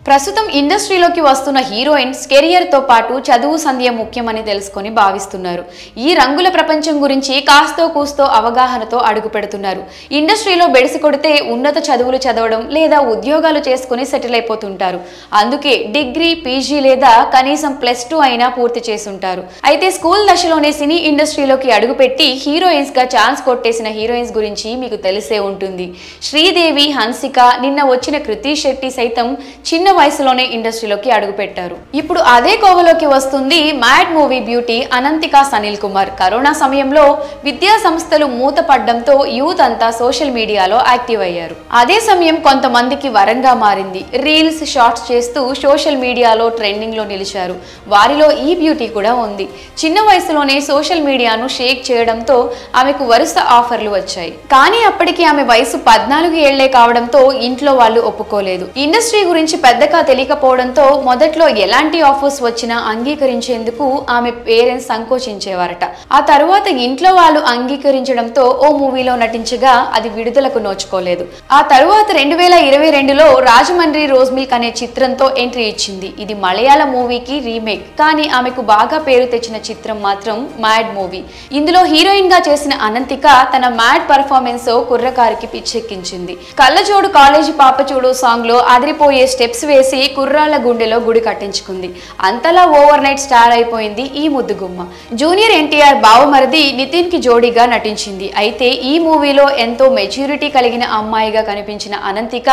ప్రస్తుతం ఇండస్ట్రీలోకి వస్తున్న హీరోయిన్స్ కెరియర్ తో పాటు చదువు సంధ్య ముఖ్యమని తెలుసుకొని భావిస్తున్నారు. ఈ రంగుల ప్రపంచం గురించి కాస్తో కూస్తో అవగాహనతో అడుగు పెడుతున్నారు. ఇండస్ట్రీలో బెడిసి కొడితే ఉన్నత చదువులు చదవడం లేదా ఉద్యోగాలు చేసుకుని సెటిల్ అయిపోతుంటారు. అందుకే డిగ్రీ, పీజీ లేదా కనీసం +2 అయినా పూర్తి చేసుంటారు. అయితే స్కూల్ దశలోనే సినీ ఇండస్ట్రీలోకి అడుగుపెట్టి హీరోయిన్స్ గా ఛాన్స్ కొట్టేసిన హీరోయిన్స్ గురించి మీకు తెలిసే ఉంటుంది. శ్రీదేవి, హన్సిక, నిన్న వచ్చిన కృతి శెట్టి సైతం చిన్న వయసులోనే ఇండస్ట్రీలోకి అడుగుపెట్టారు. ఇప్పుడు అదే కోవలోకి వస్తుంది mad movie beauty Ananthika Sanil Kumar. Corona సమయంలో విద్యా సంస్థలు మూతపడ్డంతో యూత్ అంతా సోషల్ మీడియాలో యాక్టివ్ అయ్యారు. అదే సమయం కొంతమందికి వరంగా మారింది. రీల్స్, షార్ట్స్ చేస్తూ సోషల్ మీడియాలో ట్రెండింగ్ లో నిలిచారు. వారిలో ఈ బ్యూటీ కూడా ఉంది. చిన్న వయసులోనే సోషల్ మీడియాను షేక్ చేయడంతో ఆమెకు వరుస ఆఫర్లు వచ్చాయి. కానీ అప్పటికి ఆమె వయసు 14 ఏళ్లే కావడంతో ఇంట్లో వాళ్ళు ఒప్పుకోలేదు. ఇండస్ట్రీ గురించి పెద్దగా తెలియకపోవడంతో మొదట్లో ఎలాంటి ఆఫర్స్ వచ్చినా అంగీకరించేందుకు ఆమె పేరెంట్స్ సంకోచించేవారట. ఆ తరువాత ఇంట్లో వాళ్ళు అంగీకరించడంతో ఓ మూవీలో నటించగా అది విడుదలకు నోచుకోలేదు. ఆ తరువాత 2022లో రాజమండ్రి రోజ్ మిల్క్ అనే చిత్రంతో ఎంట్రీ ఇచ్చింది. ఇది మలయాళ మూవీకి రీమేక్. కానీ ఆమెకు బాగా పేరు తెచ్చిన చిత్రం మాత్రం మ్యాడ్ మూవీ. ఇందులో హీరోయిన్ గా చేసిన అనంతిక తన మ్యాడ్ పర్ఫార్మెన్స్ కుర్రకారికి పిచ్చెక్కించింది. కళ్ళజోడు కాలేజీ పాప చూడు సాంగ్ లో అదిరిపోయే స్టెప్స్ వేసి కుర్రాళ్ల గుండెలో గుడి కట్టించుకుంది. అంతలా ఓవర్ నైట్ స్టార్ అయిపోయింది ఈ ముద్దుగుమ్మ. జూనియర్ ఎన్టీఆర్ బావమరిది నితిన్ కి జోడీగా నటించింది. అయితే ఈ మూవీలో ఎంతో మెచ్యూరిటీ కలిగిన అమ్మాయిగా కనిపించిన అనంతిక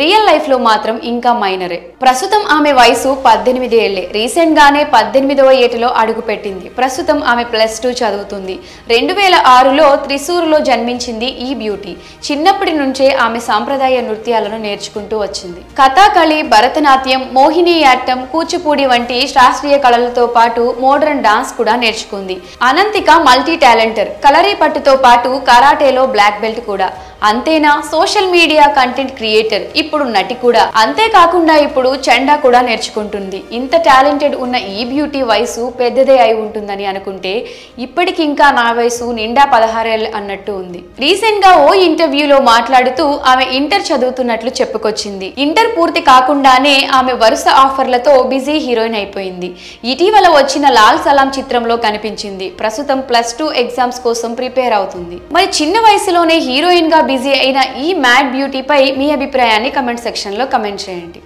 రియల్ లైఫ్ లో మాత్రం ఇంకా మైనరే. ప్రస్తుతం ఆమె వయసు 18 ఏళ్లే. రీసెంట్ గానే 18వ ఏటలో అడుగు పెట్టింది. ప్రస్తుతం ఆమె +2 చదువుతుంది. 2006లో త్రిశూర్లో జన్మించింది ఈ బ్యూటీ. చిన్నప్పటి నుంచే ఆమె సాంప్రదాయ నృత్యాలను నేర్చుకుంటూ వచ్చింది. కథాకళి, భరతనాట్యం, మోహినియాట్టం, కూచిపూడి వంటి శాస్త్రీయ కళలతో పాటు మోడర్న్ డాన్స్ కూడా నేర్చుకుంది. అనంతిక మల్టీ టాలెంటర్. కలరీ పట్టుతో పాటు కరాటేలో బ్లాక్ బెల్ట్ కూడా. అంతేనా, సోషల్ మీడియా కంటెంట్ క్రియేటర్, ఇప్పుడు నటి కూడా. అంతేకాకుండా ఇప్పుడు చెండా కూడా నేర్చుకుంటుంది. ఇంత టాలెంటెడ్ ఉన్న ఈ బ్యూటీ వయసు పెద్దదే అయి ఉంటుందని అనుకుంటే ఇప్పటికి ఇంకా నా వయసు నిండా 16 ఏళ్ళు అన్నట్టు ఉంది. రీసెంట్ గా ఓ ఇంటర్వ్యూలో మాట్లాడుతూ ఆమె ఇంటర్ చదువుతున్నట్లు చెప్పుకొచ్చింది. ఇంటర్ పూర్తి కాకుండానే ఆమె వరుస ఆఫర్లతో బిజీ హీరోయిన్ అయిపోయింది. ఇటీవల వచ్చిన లాల్ సలాం చిత్రంలో కనిపించింది. ప్రస్తుతం +2 ఎగ్జామ్స్ కోసం ప్రిపేర్ అవుతుంది. మరి చిన్న వయసులోనే హీరోయిన్ గా బిజీ అయిన ఈ మ్యాడ్ బ్యూటీపై మీ అభిప్రాయాన్ని కమెంట్ సెక్షన్ లో కమెంట్ చేయండి.